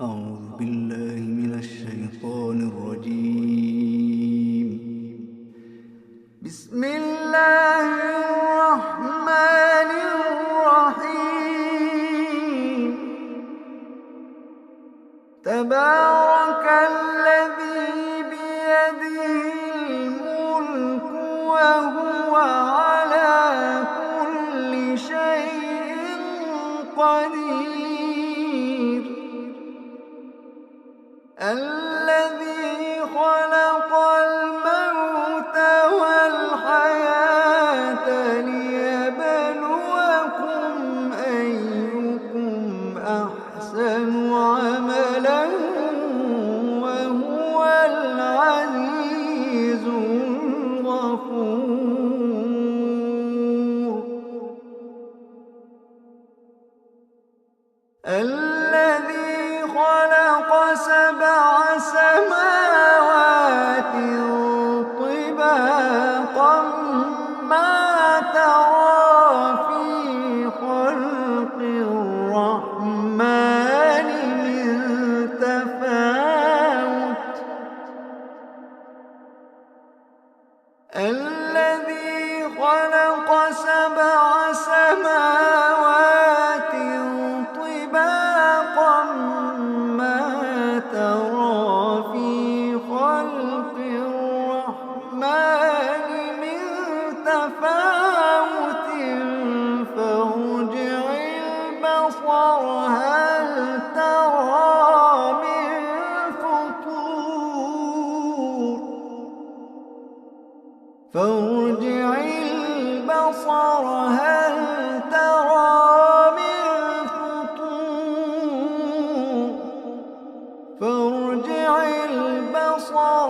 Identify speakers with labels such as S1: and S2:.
S1: أعوذ بالله من الشيطان الرجيم. بسم الله الرحمن الرحيم. تبارك الذي بيده الملك وهو على كل شيء قدير. الذي خلق الموت والحياة ليبلوكم أيكم أحسن عملا وهو العزيز الغفور. الذي خلق سبع سماوات طباقا ما ترى في خلق الرحمن من تفاوت. الذي خلق سبع سماوات طباقا ما ترى في خلق الرحمن من تفاوت فارجع البصر هل ترى من فطور. فارجع البصر هل ترى من فطور. فارجع البصر